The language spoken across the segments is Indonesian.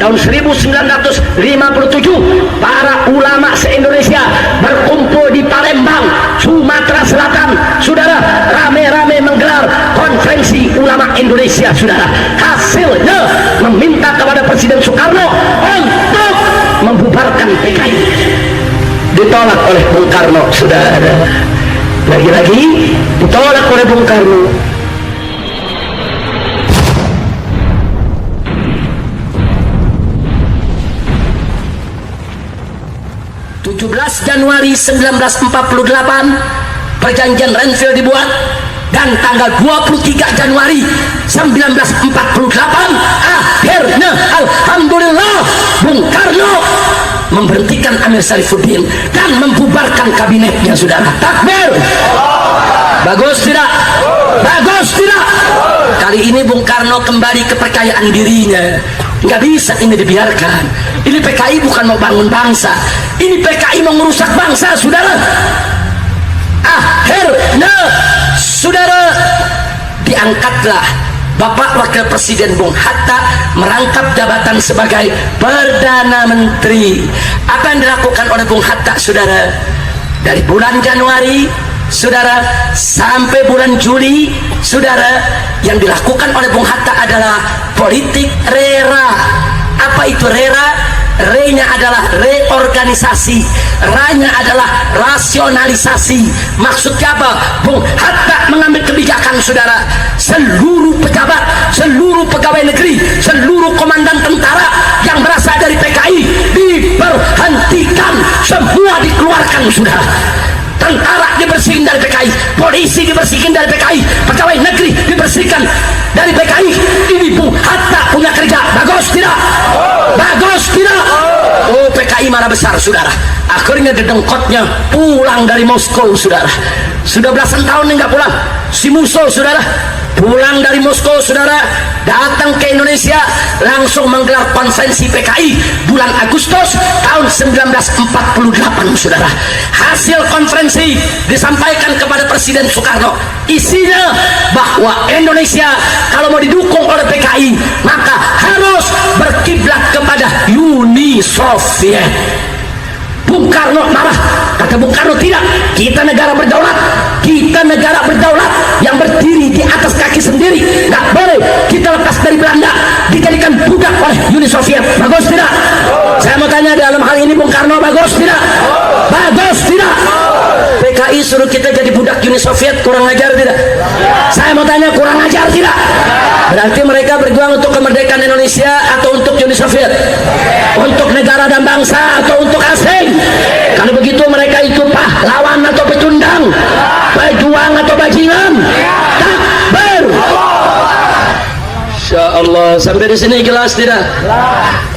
tahun 1957 para ulama se-Indonesia berkumpul di Palembang, Sumatera Selatan, saudara, rame-rame menggelar konferensi ulama Indonesia, saudara. Hasilnya meminta kepada Presiden Soekarno untuk membubarkan PKI. Ditolak oleh Bung Karno, saudara. Lagi-lagi ditolak oleh Bung Karno. 17 Januari 1948 perjanjian Renville dibuat, dan tanggal 23 Januari 1948 akhirnya alhamdulillah Bung Karno memberhentikan Amir Syarifuddin dan membubarkan kabinetnya, saudara. Takbir. Bagus tidak? Bagus tidak? Kali ini Bung Karno kembali kepercayaan dirinya. Nggak bisa ini dibiarkan. Ini PKI bukan mau bangun bangsa, ini PKI mau merusak bangsa, saudara. Akhirnya, saudara, diangkatlah Bapak Wakil Presiden Bung Hatta merangkap jabatan sebagai Perdana Menteri. Apa yang dilakukan oleh Bung Hatta, saudara? Dari bulan Januari, saudara, sampai bulan Juli, saudara, yang dilakukan oleh Bung Hatta adalah politik rera. Apa itu rera? R-nya adalah reorganisasi, R-nya adalah rasionalisasi. Maksudnya apa? Bung Hatta mengambil kebijakan, saudara, seluruh pejabat, seluruh pegawai negeri, seluruh komandan tentara yang berasal dari PKI diberhentikan, semua dikeluarkan, saudara. Tentara dibersihkan dari PKI, polisi dibersihkan dari PKI, pegawai negeri dibersihkan dari PKI. Ini Bung Hatta punya kerja. Bagus tidak? Bagus tidak? Oh, PKI marah besar, saudara. Akhirnya dedengkotnya pulang dari Moskow, saudara. Sudah belasan tahun nggak pulang. Si Musso, saudara, pulang dari Moskow, saudara, datang ke Indonesia, langsung menggelar konferensi PKI bulan Agustus tahun 1948, saudara. Hasil konferensi disampaikan kepada Presiden Soekarno. Isinya bahwa Indonesia kalau mau didukung oleh PKI maka harus berkiblat kepada Uni Soviet. Bung Karno marah. Kata Bung Karno, tidak, kita negara berdaulat, kita negara berdaulat yang berdiri di atas kaki sendiri, nggak boleh kita lepas dari Belanda dijadikan budak oleh Uni Soviet. Bagus tidak? Saya mau tanya dalam hal ini Bung Karno, bagus tidak? Bagus tidak? PKI suruh kita jadi budak Uni Soviet, kurang ajar tidak? Saya mau tanya, kurang ajar tidak? Berarti mereka berjuang untuk kemerdekaan Indonesia atau untuk Uni Soviet? Untuk negara dan bangsa atau untuk asing? Kalau begitu mereka itu pahlawan atau pecundang? Pejuang atau bajingan? Takbir. Insya Allah, sampai di sini jelas tidak?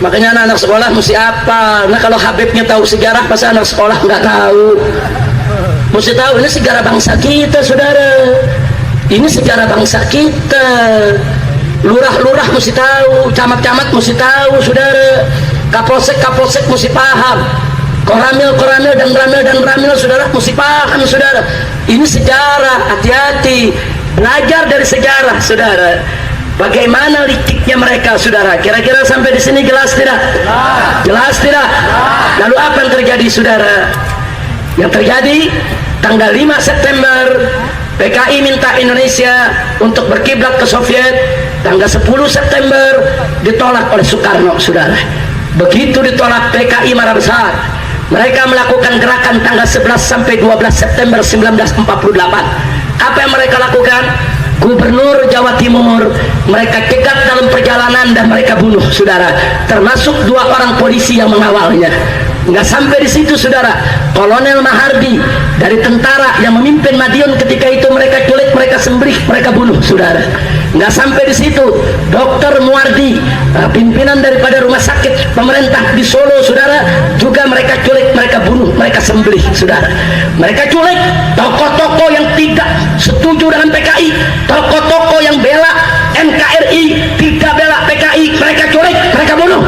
Makanya anak-anak sekolah mesti apa? Nah, kalau Habibnya tahu sejarah, masa anak sekolah nggak tahu? Mesti tahu, ini sejarah bangsa kita, saudara. Ini sejarah bangsa kita. Lurah-lurah mesti tahu, camat-camat mesti tahu, saudara. Kapolsek mesti paham. Koramil dan ramil, saudara, mesti paham, saudara. Ini sejarah, hati-hati. Belajar dari sejarah, saudara. Bagaimana liciknya mereka, saudara. Kira-kira sampai di sini jelas tidak? Jelas tidak? Lalu apa yang terjadi, saudara? Yang terjadi tanggal 5 September PKI minta Indonesia untuk berkiblat ke Soviet. Tanggal 10 September ditolak oleh Soekarno, saudara. Begitu ditolak, PKI marah besar. Mereka melakukan gerakan tanggal 11 sampai 12 September 1948. Apa yang mereka lakukan? Gubernur Jawa Timur mereka cegat dalam perjalanan dan mereka bunuh, saudara. Termasuk 2 orang polisi yang mengawalnya. Nggak sampai di situ, saudara. Kolonel Mahardi dari tentara yang memimpin Madiun ketika itu mereka culik, mereka sembelih, mereka bunuh, saudara. Nggak sampai di situ, Dr. Muardi, pimpinan daripada rumah sakit pemerintah di Solo, saudara, juga mereka culik, mereka bunuh, mereka sembelih, saudara. Mereka culik tokoh-tokoh yang tidak setuju dengan PKI, tokoh-tokoh yang bela NKRI, tidak bela PKI, mereka culik, mereka bunuh.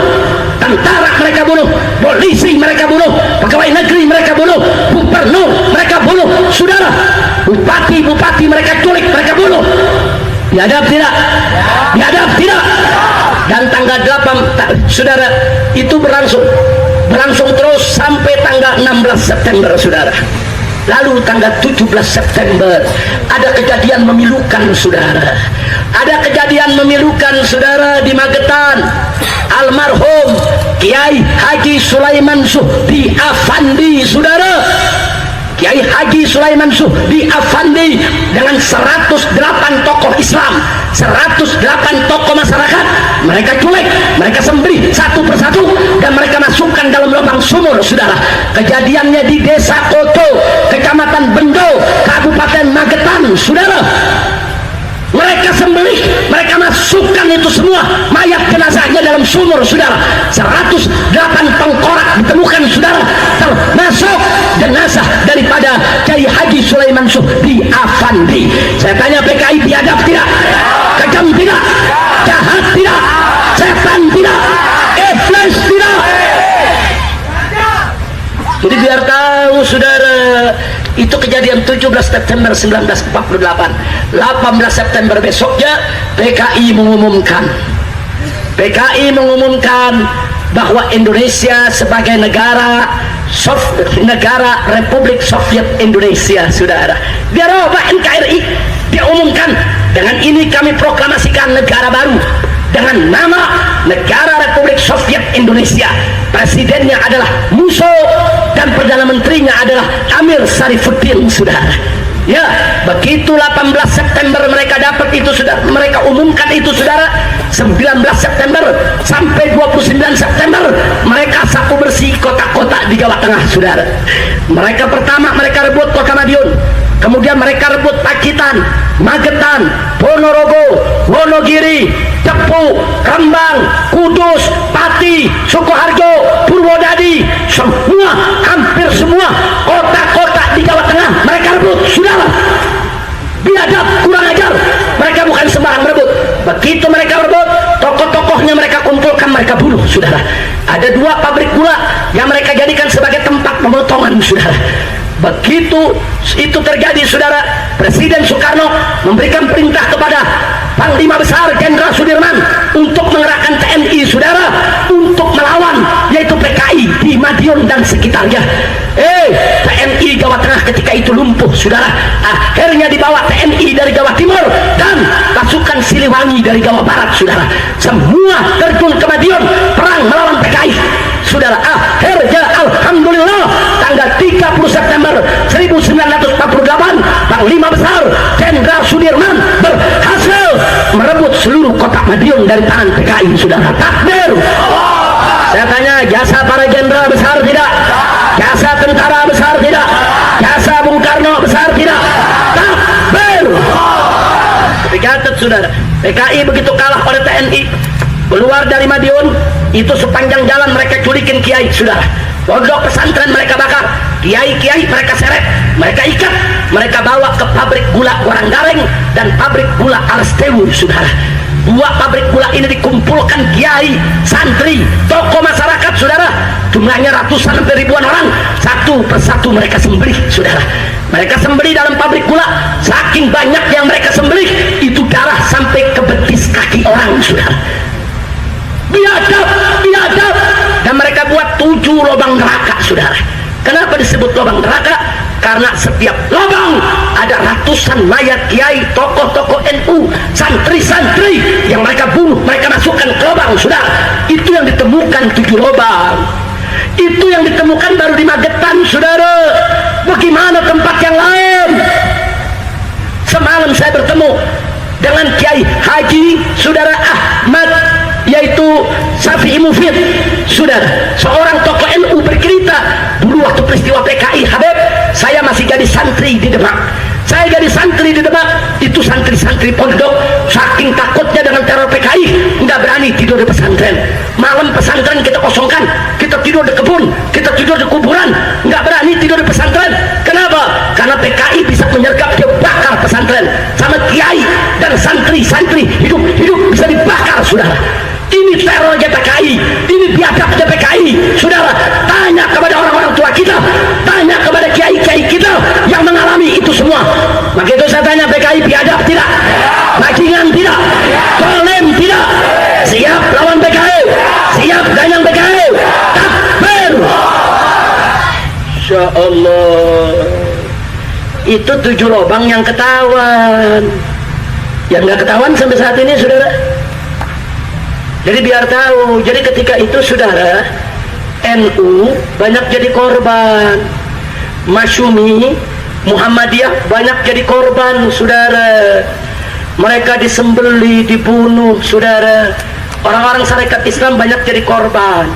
Tentara mereka bunuh, polisi mereka bunuh, pegawai negeri mereka bunuh, gubernur mereka bunuh, saudara. Bupati mereka culik, mereka bunuh. Biadab tidak? Biadab tidak? dan tanggal 8 saudara itu berlangsung terus sampai tanggal 16 September saudara. Lalu tanggal 17 September ada kejadian memilukan saudara. Ada kejadian memilukan saudara di Magetan. Almarhum Kiai Haji Sulaiman Suhdi Afandi saudara. Kiai Haji Sulaiman Suhdi Afandi dengan 108 tokoh Islam, 108 tokoh masyarakat, mereka culik, mereka sembelih satu persatu dan mereka masukkan dalam lubang sumur saudara. Kejadiannya di Desa Koto, Kecamatan Bendo, Kabupaten Magetan saudara. Mereka sembelih, mereka masukkan itu semua mayat jenazahnya dalam sumur saudara. 108 tengkorak ditemukan saudara, termasuk jenazah daripada Kiai Haji Sulaiman Suhdi Afandi. Saya tanya, PKI biadab tidak? Kejam tidak? Jahat tidak? Setan tidak? Iblis tidak? Jadi biar tahu saudara, itu kejadian 17 September 1948. 18 September besoknya PKI mengumumkan bahwa Indonesia sebagai negara Republik Soviet Indonesia saudara. Biar apa NKRI diumumkan, dengan ini kami proklamasikan negara baru dengan nama Negara Republik Soviet Indonesia. Presidennya adalah Musso dan Perdana Menterinya adalah Amir Sarifuddin saudara. Ya, begitu 18 September mereka dapat itu saudara, mereka umumkan itu saudara. 19 September sampai 29 September mereka sapu bersih kota-kota di Jawa Tengah saudara. Mereka pertama mereka rebut Kota Madiun, kemudian mereka rebut Pacitan, Magetan, Ponorogo, Wonogiri, Cepu, Rembang, Kudus, Pati, Sukoharjo, Purwodadi, hampir semua kota-kota di Jawa Tengah mereka rebut saudara. Biadab, kurang ajar, mereka bukan sembarang rebut. Begitu mereka rebut, tokoh-tokohnya mereka kumpulkan, mereka bunuh saudara. Ada 2 pabrik gula yang mereka jadikan sebagai tempat pemotongan saudara. Begitu itu terjadi saudara, Presiden Soekarno memberikan perintah kepada Panglima Besar Jenderal Sudirman untuk mengerahkan TNI saudara untuk melawan yaitu PKI di Madiun dan sekitarnya. TNI Jawa Tengah ketika itu lumpuh saudara. Akhirnya dibawa TNI dari Jawa Timur dan pasukan Siliwangi dari Jawa Barat saudara. Semua terjun ke Madiun perang melawan PKI saudara. Akhirnya alhamdulillah tanggal 30 September 1948 Panglima Besar Jenderal Sudirman berhasil merebut seluruh kota Madiun dari tangan PKI saudara. Takbir. Saya tanya, jasa para jenderal besar tidak? Jasa tentara besar tidak? Jasa Bung Karno besar tidak? Takbir. Dicatat saudara, PKI begitu kalah pada TNI, keluar dari Madiun, itu sepanjang jalan mereka culikin kiai saudara. Pondok pesantren mereka bakar, kiai-kiai mereka seret, mereka ikat, mereka bawa ke pabrik gula Waranggareng dan pabrik gula Arstewu saudara. 2 pabrik gula ini dikumpulkan kiai, santri, tokoh masyarakat saudara, jumlahnya ratusan sampai ribuan orang, satu persatu mereka sembelih saudara. Mereka sembelih dalam pabrik gula, saking banyak yang mereka sembelih itu darah sampai ke betis kaki orang saudara. Biadab, biadab. Dan mereka buat 7 lubang neraka saudara. Kenapa disebut lubang neraka? Karena setiap lubang ada ratusan mayat kiai, tokoh-tokoh NU, santri-santri yang mereka bunuh, mereka masukkan ke lubang saudara. Itu yang ditemukan 7 lubang. Itu yang ditemukan baru di Magetan saudara. Bagaimana tempat yang lain? Semalam saya bertemu dengan Kiai Haji saudara Ahmad, yaitu Syafi'i Mufid saudara, seorang tokoh NU bercerita, dulu waktu peristiwa PKI Habib saya masih jadi santri di Demak. Saya jadi santri di Demak, itu santri-santri pondok saking takutnya dengan teror PKI nggak berani tidur di pesantren. Malam pesantren kita kosongkan, kita tidur di kebun, kita tidur di kuburan, nggak berani tidur di pesantren. Kenapa? Karena PKI bisa menyergap, dia bakar pesantren sama kiai dan santri-santri hidup-hidup bisa dibakar saudara. Ini terornya PKI, ini biadabnya PKI saudara. Tanya kepada orang-orang tua kita, tanya kepada kiai-kiai kita yang mengalami itu semua. Maka itu saya tanya, PKI biadab tidak? Bajingan tidak? Zalim tidak? Siap Masya Allah. Itu 7 lubang yang ketahuan. Yang nggak ketahuan sampai saat ini, saudara. Jadi biar tahu. Jadi ketika itu, saudara, NU banyak jadi korban, Masyumi, Muhammadiyah banyak jadi korban, saudara. Mereka disembeli, dibunuh, saudara. Orang-orang syarikat Islam banyak jadi korban.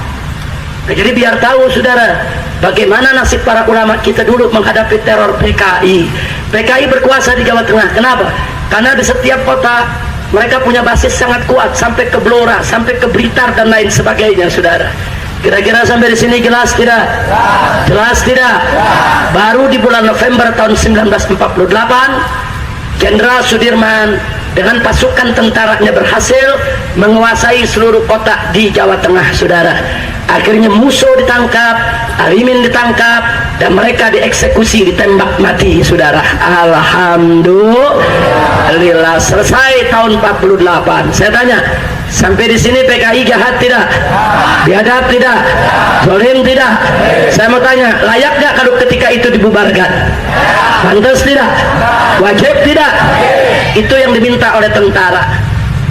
Nah, jadi biar tahu, saudara, bagaimana nasib para ulama kita dulu menghadapi teror PKI. PKI berkuasa di Jawa Tengah. Kenapa? Karena di setiap kota mereka punya basis sangat kuat, sampai ke Blora, sampai ke Blitar dan lain sebagainya, saudara. Kira-kira sampai di sini jelas tidak? Jelas tidak? Baru di bulan November tahun 1948, Jenderal Sudirman dengan pasukan tentaranya berhasil menguasai seluruh kota di Jawa Tengah, saudara. Akhirnya Musso ditangkap, Arimin ditangkap, dan mereka dieksekusi, ditembak mati, saudara. Alhamdulillah, selesai tahun 48. Saya tanya, sampai di sini PKI jahat tidak? Biadab tidak? Zalim tidak? Saya mau tanya, layak nggak kalau ketika itu dibubarkan? Pantas tidak? Wajib tidak? Itu yang diminta oleh tentara.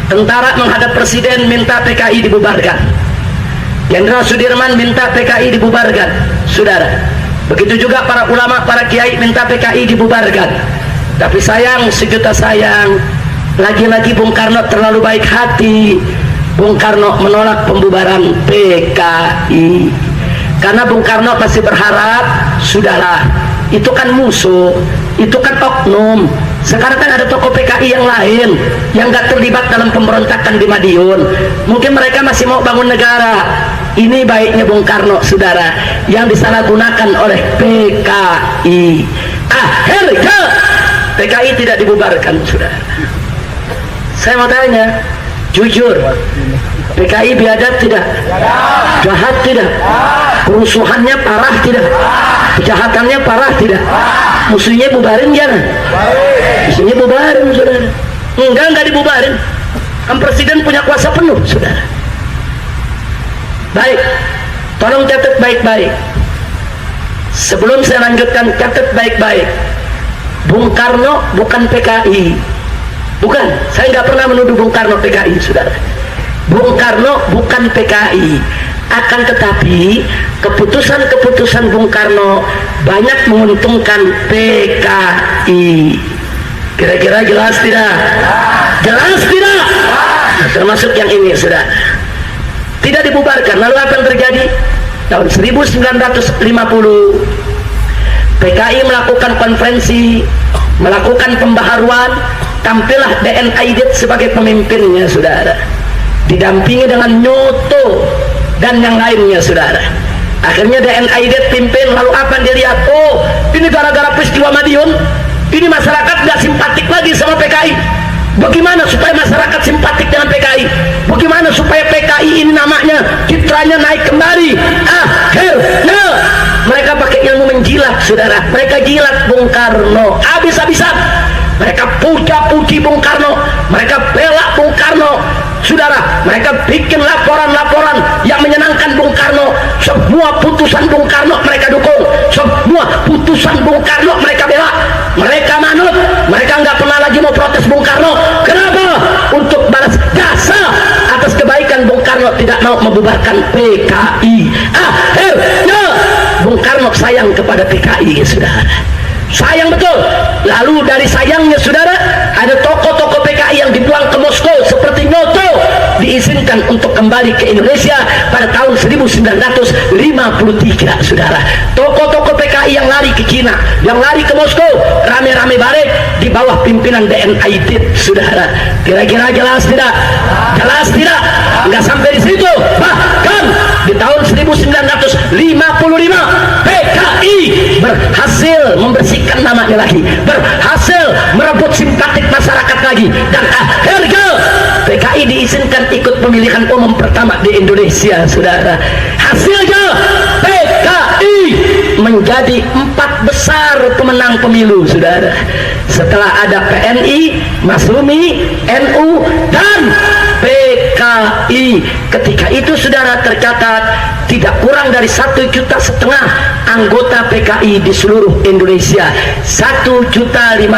Tentara menghadap presiden minta PKI dibubarkan. Jenderal Sudirman minta PKI dibubarkan, saudara. Begitu juga para ulama, para kiai minta PKI dibubarkan. Tapi sayang, sejuta sayang, lagi-lagi Bung Karno terlalu baik hati. Bung Karno menolak pembubaran PKI karena Bung Karno masih berharap, saudara, itu kan musuh, itu kan oknum. Sekarang kan ada tokoh PKI yang lain yang gak terlibat dalam pemberontakan di Madiun. Mungkin mereka masih mau bangun negara. Ini baiknya Bung Karno, saudara, yang disalahgunakan oleh PKI. Akhirnya PKI tidak dibubarkan, saudara. Saya mau tanya, jujur, PKI biadab tidak? Jahat tidak? Kerusuhannya parah tidak? Kejahatannya parah tidak? Musuhnya bubarin jangan? Musuhnya bubarin, saudara. Enggak dibubarin. Kan presiden punya kuasa penuh, saudara. Baik, tolong catat baik-baik. Sebelum saya lanjutkan, catat baik-baik. Bung Karno bukan PKI. Bukan, saya nggak pernah menuduh Bung Karno PKI, saudara. Bung Karno bukan PKI. Akan tetapi keputusan-keputusan Bung Karno banyak menguntungkan PKI. Kira-kira jelas tidak? Jelas tidak? Nah, termasuk yang ini, saudara. Tidak dibubarkan. Lalu apa yang terjadi? Tahun 1950 PKI melakukan konferensi, melakukan pembaharuan, tampillah DN Aidit sebagai pemimpinnya, saudara, didampingi dengan Nyoto dan yang lainnya, saudara. Akhirnya DN Aidit pimpin. Lalu apa yang dilihat? Oh, ini gara-gara peristiwa Madiun, ini masyarakat nggak simpatik lagi sama PKI. Bagaimana supaya masyarakat simpatik dengan PKI? Bagaimana supaya PKI ini namanya, citranya naik kembali? Akhirnya mereka pakai ilmu menjilat, saudara. Mereka jilat Bung Karno habis-habisan. Mereka puja-puji Bung Karno, mereka bela Bung Karno, saudara. Mereka bikin laporan-laporan yang menyenangkan Bung Karno. Semua putusan Bung Karno mereka dukung, semua putusan Bung Karno mereka bela, mereka manut. Mereka nggak pernah lagi mau protes Bung Karno. Kenapa? Untuk balas jasa atas kebaikan Bung Karno tidak mau membubarkan PKI. Akhirnya Bung Karno sayang kepada PKI, saudara. Sayang betul. Lalu dari sayangnya, saudara, ada tokoh-tokoh PKI yang dibuang ke Moskow seperti Nyoto diizinkan untuk kembali ke Indonesia pada tahun 1953, saudara. Tokoh-tokoh PKI yang lari ke Cina, yang lari ke Moskow, rame-rame balik di bawah pimpinan DN Aidit, saudara. Kira-kira jelas tidak? Jelas tidak? Nggak sampai di situ. Bahkan di tahun 1955 PKI berhasil membersihkan namanya lagi, berhasil merebut simpatik masyarakat lagi, dan akhirnya PKI diizinkan ikut pemilihan umum pertama di Indonesia, saudara. Hasilnya PKI menjadi 4 besar pemenang pemilu, saudara. Setelah ada PNI, Masyumi, NU, dan PKI. Ketika itu, saudara, tercatat tidak kurang dari 1,5 juta anggota PKI di seluruh Indonesia. 1.500.000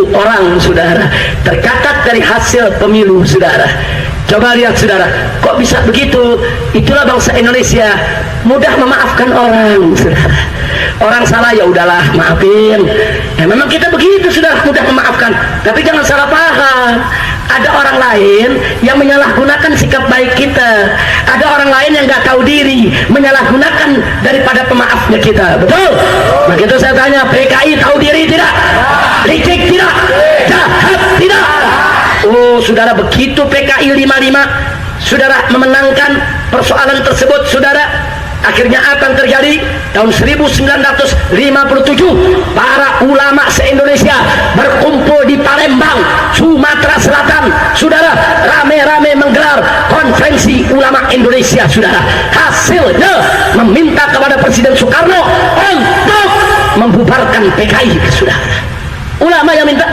orang, saudara, tercatat dari hasil pemilu, saudara. Coba lihat, saudara, kok bisa begitu? Itulah bangsa Indonesia, mudah memaafkan orang, saudara. Orang salah, ya udahlah, maafin. Memang kita begitu, saudara, mudah memaafkan. Tapi jangan salah paham. Ada orang lain yang menyalahgunakan sikap baik kita. Ada orang lain yang nggak tahu diri, menyalahgunakan daripada pemaafnya kita. Betul? Begitu saya tanya, PKI tahu diri tidak? Licik tidak? Jahat tidak? Oh, saudara, begitu PKI 55, saudara, memenangkan persoalan tersebut, saudara, akhirnya apa yang terjadi? Tahun 1957 para ulama se-Indonesia berkumpul di Palembang, Sumatera Selatan, saudara, rame-rame menggelar konferensi ulama Indonesia, saudara. Hasilnya meminta kepada Presiden Soekarno untuk membubarkan PKI, saudara. Ulama yang minta.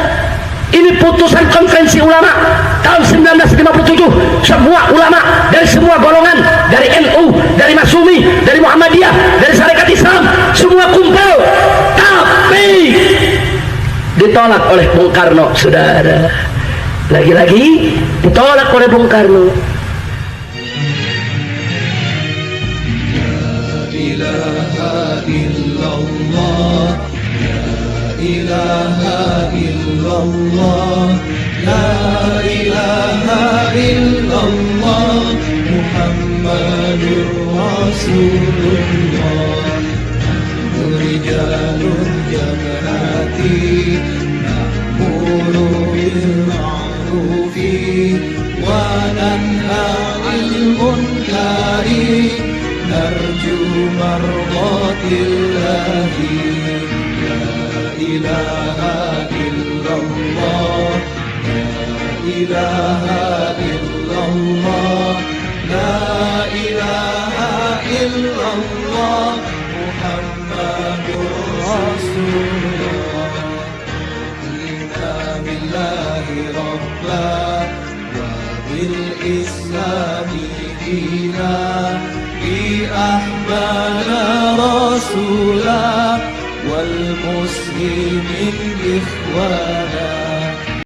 Ini putusan konferensi ulama tahun 1957. Semua ulama dari semua golongan, dari NU, dari Masyumi, dari Muhammadiyah, dari Syarikat Islam, semua kumpul. Tapi ditolak oleh Bung Karno, saudara. Lagi-lagi ditolak oleh Bung Karno. La ilaha illallah, la ilaha illallah, la ilaha illallah, Muhammadur Rasulullah. Rijalun jama'ati na'muru bil ma'rufi wa nanha 'anil munkari narju mardatillahi. Ilaha illallah, la ilaha illallah, la ilaha illallah, Muhammadur Rasulullah. Inna billahi rabba wa bil islami dina, bi ahbana rasulah wal muslimin ikhwana.